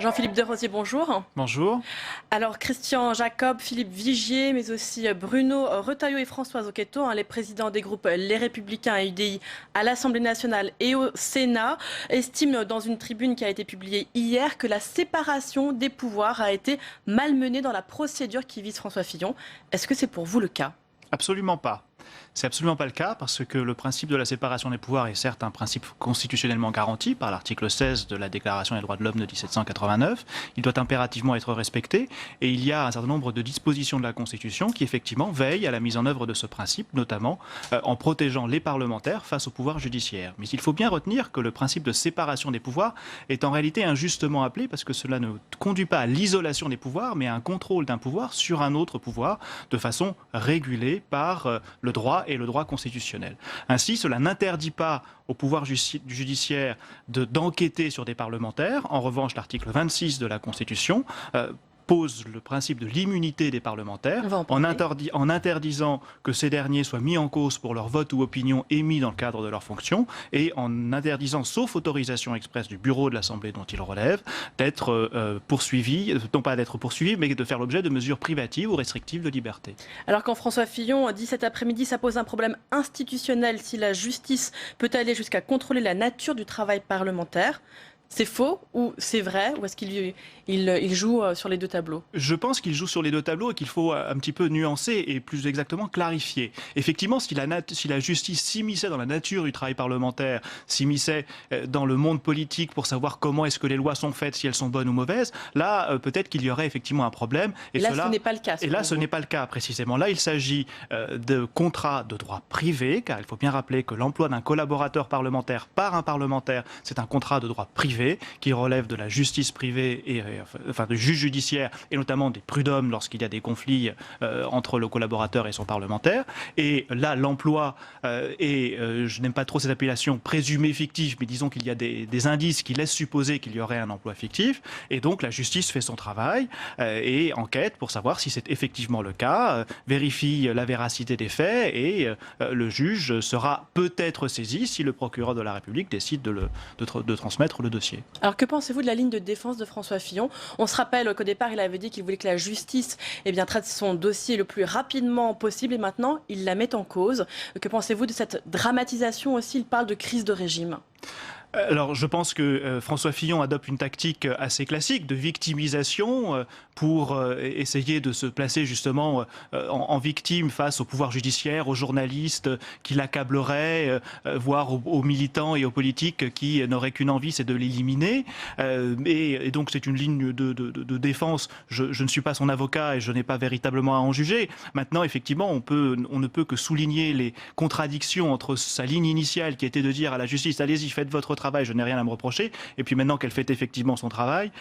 Jean-Philippe Desrosiers, bonjour. Bonjour. Alors Christian Jacob, Philippe Vigier, mais aussi Bruno Retailleau et Françoise Zocchetto, les présidents des groupes Les Républicains et UDI à l'Assemblée nationale et au Sénat, estiment dans une tribune qui a été publiée hier que la séparation des pouvoirs a été malmenée dans la procédure qui vise François Fillon. Est-ce que c'est pour vous le cas ? Absolument pas. C'est absolument pas le cas parce que le principe de la séparation des pouvoirs est certes un principe constitutionnellement garanti par l'article 16 de la Déclaration des droits de l'homme de 1789. Il doit impérativement être respecté et il y a un certain nombre de dispositions de la Constitution qui effectivement veillent à la mise en œuvre de ce principe, notamment en protégeant les parlementaires face au pouvoir judiciaire. Mais il faut bien retenir que le principe de séparation des pouvoirs est en réalité injustement appelé parce que cela ne conduit pas à l'isolation des pouvoirs mais à un contrôle d'un pouvoir sur un autre pouvoir de façon régulée par le droit et le droit constitutionnel. Ainsi, cela n'interdit pas au pouvoir judiciaire d'enquêter sur des parlementaires. En revanche, l'article 26 de la Constitution pose le principe de l'immunité des parlementaires en interdisant que ces derniers soient mis en cause pour leur vote ou opinion émis dans le cadre de leurs fonctions et en interdisant, sauf autorisation expresse du bureau de l'Assemblée dont ils relèvent, d'être poursuivis, non pas d'être poursuivis, mais de faire l'objet de mesures privatives ou restrictives de liberté. Alors quand François Fillon dit cet après-midi, ça pose un problème institutionnel si la justice peut aller jusqu'à contrôler la nature du travail parlementaire. C'est faux ou c'est vrai ou est-ce qu'il joue sur les deux tableaux ? Je pense qu'il joue sur les deux tableaux et qu'il faut un petit peu nuancer et plus exactement clarifier. Effectivement, si la justice s'immisçait dans la nature du travail parlementaire, s'immisçait dans le monde politique pour savoir comment est-ce que les lois sont faites, si elles sont bonnes ou mauvaises, là, peut-être qu'il y aurait effectivement un problème. Et là, ce n'est pas le cas. Et là, ce n'est pas le cas précisément. Là, il s'agit de contrats de droit privé, car il faut bien rappeler que l'emploi d'un collaborateur parlementaire par un parlementaire, c'est un contrat de droit privé qui relève de la justice privée et enfin du juge judiciaire et notamment des prud'hommes lorsqu'il y a des conflits entre le collaborateur et son parlementaire. Et là, l'emploi je n'aime pas trop cette appellation présumé fictif, mais disons qu'il y a des indices qui laissent supposer qu'il y aurait un emploi fictif. Et donc la justice fait son travail et enquête pour savoir si c'est effectivement le cas, vérifie la véracité des faits et le juge sera peut-être saisi si le procureur de la République décide de transmettre le dossier. Alors que pensez-vous de la ligne de défense de François Fillon ? On se rappelle qu'au départ, il avait dit qu'il voulait que la justice traite son dossier le plus rapidement possible et maintenant, il la met en cause. Que pensez-vous de cette dramatisation aussi ? Il parle de crise de régime. Alors, je pense que François Fillon adopte une tactique assez classique de victimisation pour essayer de se placer justement en victime face au pouvoir judiciaire, aux journalistes qui l'accableraient, voire aux militants et aux politiques qui n'auraient qu'une envie, c'est de l'éliminer. Et donc, c'est une ligne de défense. Je ne suis pas son avocat et je n'ai pas véritablement à en juger. Maintenant, effectivement, on ne peut que souligner les contradictions entre sa ligne initiale qui était de dire à la justice, allez-y, faites votre travail, je n'ai rien à me reprocher, et puis maintenant qu'elle fait effectivement son travail,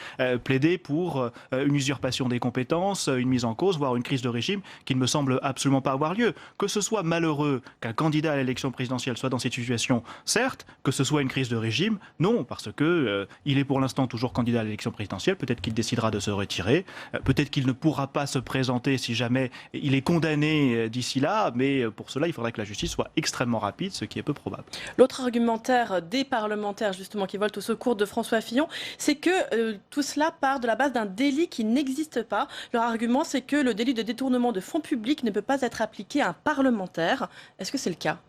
plaider pour une usurpation des compétences, une mise en cause, voire une crise de régime qui ne me semble absolument pas avoir lieu. Que ce soit malheureux qu'un candidat à l'élection présidentielle soit dans cette situation, certes, que ce soit une crise de régime, non, parce que il est pour l'instant toujours candidat à l'élection présidentielle, peut-être qu'il décidera de se retirer, peut-être qu'il ne pourra pas se présenter si jamais il est condamné d'ici là, mais pour cela, il faudrait que la justice soit extrêmement rapide, ce qui est peu probable. L'autre argumentaire des parlementaires justement qui volent au secours de François Fillon, c'est que tout cela part de la base d'un délit qui n'existe pas. Leur argument, c'est que le délit de détournement de fonds publics ne peut pas être appliqué à un parlementaire. Est-ce que c'est le cas ?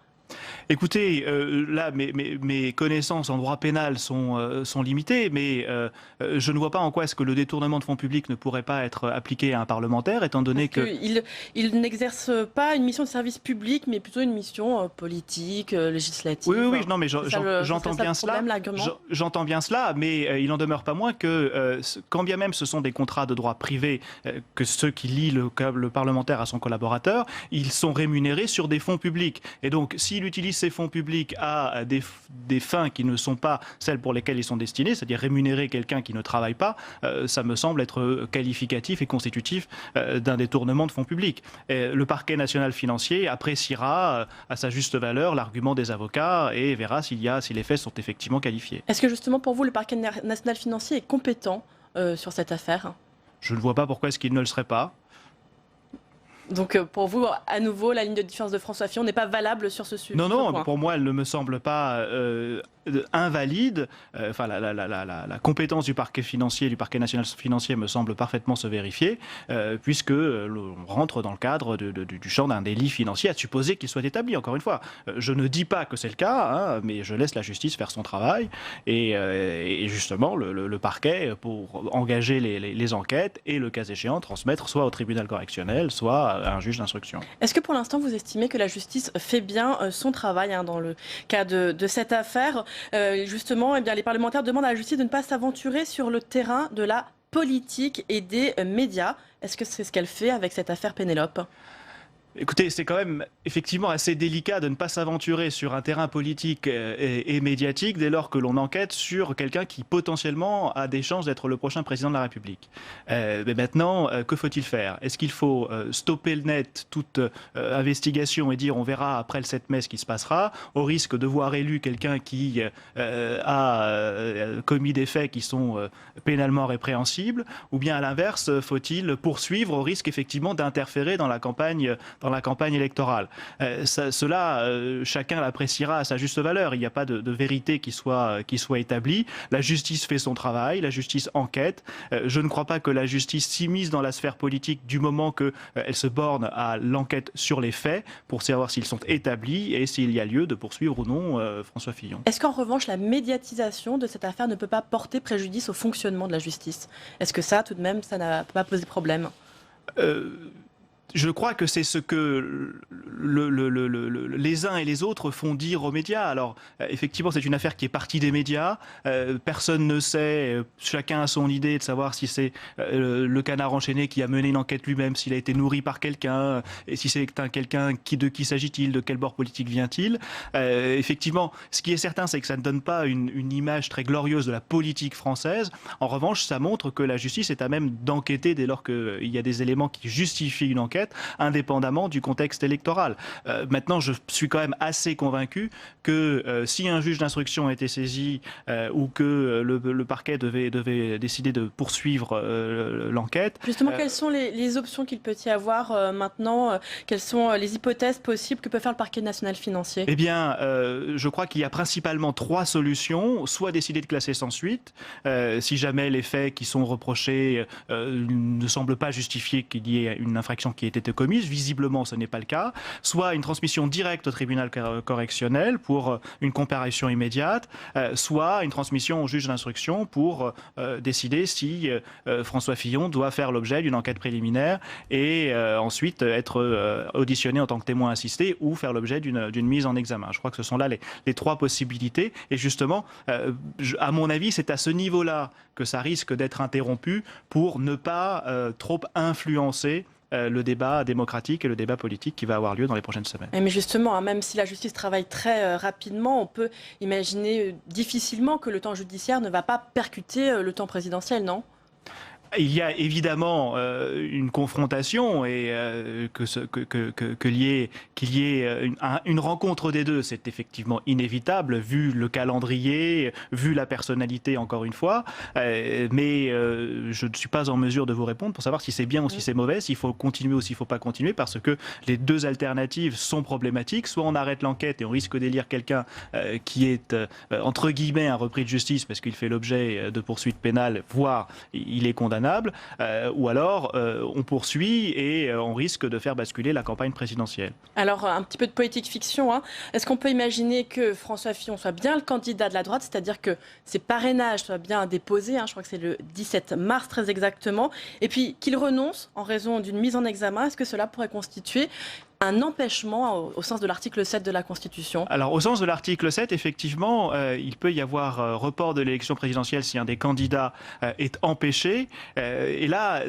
Écoutez, là, mes connaissances en droit pénal sont limitées, mais je ne vois pas en quoi est-ce que le détournement de fonds publics ne pourrait pas être appliqué à un parlementaire, étant donné il n'exerce pas une mission de service public, mais plutôt une mission politique, législative. Oui, non, mais j'entends bien cela. J'entends bien cela, mais il n'en demeure pas moins que, quand bien même ce sont des contrats de droit privé, que ceux qui lient le parlementaire à son collaborateur, ils sont rémunérés sur des fonds publics. Et donc, s'il utilise ces fonds publics à des fins qui ne sont pas celles pour lesquelles ils sont destinés, c'est-à-dire rémunérer quelqu'un qui ne travaille pas, ça me semble être qualificatif et constitutif d'un détournement de fonds publics. Et le parquet national financier appréciera à sa juste valeur l'argument des avocats et verra si les faits sont effectivement qualifiés. Est-ce que justement pour vous, le parquet national financier est compétent sur cette affaire ? Je ne vois pas pourquoi est-ce qu'il ne le serait pas. Donc pour vous, à nouveau, la ligne de défense de François Fillon n'est pas valable sur ce sujet. Non, non, pour moi, elle ne me semble pas invalide. Enfin, la compétence du parquet financier, du parquet national financier me semble parfaitement se vérifier, puisque on rentre dans le cadre du champ d'un délit financier, à supposer qu'il soit établi. Encore une fois, je ne dis pas que c'est le cas, hein, mais je laisse la justice faire son travail, et justement, le parquet, pour engager les enquêtes, et le cas échéant, transmettre soit au tribunal correctionnel, soit à un juge d'instruction. Est-ce que pour l'instant, vous estimez que la justice fait bien son travail dans le cas de cette affaire? Justement, eh bien, les parlementaires demandent à la justice de ne pas s'aventurer sur le terrain de la politique et des médias. Est-ce que c'est ce qu'elle fait avec cette affaire Pénélope ? Écoutez, c'est quand même effectivement assez délicat de ne pas s'aventurer sur un terrain politique et médiatique dès lors que l'on enquête sur quelqu'un qui potentiellement a des chances d'être le prochain président de la République. Mais maintenant, que faut-il faire? Est-ce qu'il faut stopper le net toute investigation et dire on verra après le 7 mai ce qui se passera, au risque de voir élu quelqu'un qui a commis des faits qui sont pénalement répréhensibles, ou bien à l'inverse, faut-il poursuivre au risque effectivement d'interférer dans la campagne électorale. Chacun l'appréciera à sa juste valeur. Il n'y a pas de vérité qui soit établie. La justice fait son travail, la justice enquête. Je ne crois pas que la justice s'immisce dans la sphère politique du moment qu'elle se borne à l'enquête sur les faits pour savoir s'ils sont établis et s'il y a lieu de poursuivre ou non François Fillon. Est-ce qu'en revanche, la médiatisation de cette affaire ne peut pas porter préjudice au fonctionnement de la justice? Est-ce que ça, tout de même, ça n'a pas posé problème? Je crois que c'est ce que les uns et les autres font dire aux médias. Alors, effectivement, c'est une affaire qui est partie des médias. Personne ne sait, chacun a son idée de savoir si c'est le Canard enchaîné qui a mené une enquête lui-même, s'il a été nourri par quelqu'un, et si c'est quelqu'un de qui s'agit-il, de quel bord politique vient-il. Effectivement, ce qui est certain, c'est que ça ne donne pas une image très glorieuse de la politique française. En revanche, ça montre que la justice est à même d'enquêter dès lors qu'il y a des éléments qui justifient une enquête, indépendamment du contexte électoral. Maintenant, je suis quand même assez convaincu que si un juge d'instruction a été saisi ou que le parquet devait décider de poursuivre l'enquête... Justement, quelles sont les options qu'il peut y avoir maintenant? Quelles sont les hypothèses possibles que peut faire le parquet national financier? Eh bien, je crois qu'il y a principalement 3 solutions. Soit décider de classer sans suite, si jamais les faits qui sont reprochés ne semblent pas justifier qu'il y ait une infraction qui ait été commise, visiblement ce n'est pas le cas, soit une transmission directe au tribunal correctionnel pour une comparution immédiate, soit une transmission au juge d'instruction pour décider si François Fillon doit faire l'objet d'une enquête préliminaire et ensuite être auditionné en tant que témoin assisté ou faire l'objet d'une mise en examen. Je crois que ce sont là les 3 possibilités et justement, à mon avis, c'est à ce niveau-là que ça risque d'être interrompu pour ne pas trop influencer le débat démocratique et le débat politique qui va avoir lieu dans les prochaines semaines. Mais justement, même si la justice travaille très rapidement, on peut imaginer difficilement que le temps judiciaire ne va pas percuter le temps présidentiel, non ? Il y a évidemment une confrontation et qu'il y ait une rencontre des deux, c'est effectivement inévitable vu le calendrier, vu la personnalité encore une fois. Mais je ne suis pas en mesure de vous répondre pour savoir si c'est bien ou si c'est mauvais, s'il faut continuer ou s'il ne faut pas continuer, parce que les 2 alternatives sont problématiques. Soit on arrête l'enquête et on risque d'élire quelqu'un qui est entre guillemets un repris de justice parce qu'il fait l'objet de poursuites pénales, voire il est condamné. Ou alors on poursuit et on risque de faire basculer la campagne présidentielle. Alors un petit peu de politique fiction, hein. Est-ce qu'on peut imaginer que François Fillon soit bien le candidat de la droite, c'est-à-dire que ses parrainages soient bien déposés, hein, je crois que c'est le 17 mars très exactement, et puis qu'il renonce en raison d'une mise en examen? Est-ce que cela pourrait constituer un empêchement au sens de l'article 7 de la Constitution? Alors, au sens de l'article 7, effectivement, il peut y avoir report de l'élection présidentielle si un des candidats est empêché. Et là,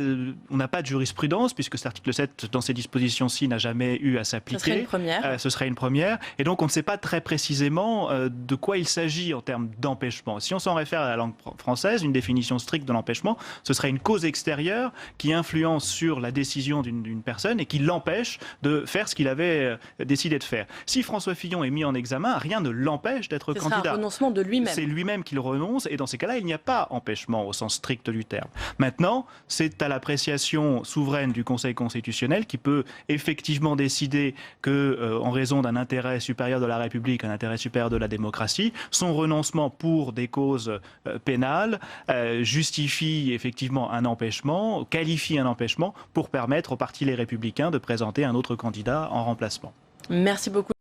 on n'a pas de jurisprudence, puisque cet article 7, dans ces dispositions-ci, n'a jamais eu à s'appliquer. Ce serait une première. Ce serait une première. Et donc, on ne sait pas très précisément de quoi il s'agit en termes d'empêchement. Si on s'en réfère à la langue française, une définition stricte de l'empêchement, ce serait une cause extérieure qui influence sur la décision d'une personne et qui l'empêche de faire faire ce qu'il avait décidé de faire. Si François Fillon est mis en examen, rien ne l'empêche d'être candidat. C'est un renoncement de lui-même. C'est lui-même qui le renonce, et dans ces cas-là, il n'y a pas empêchement au sens strict du terme. Maintenant, c'est à l'appréciation souveraine du Conseil constitutionnel qui peut effectivement décider que, en raison d'un intérêt supérieur de la République, un intérêt supérieur de la démocratie, son renoncement pour des causes pénales justifie effectivement un empêchement, qualifie un empêchement pour permettre au parti Les Républicains de présenter un autre candidat en remplacement. Merci beaucoup.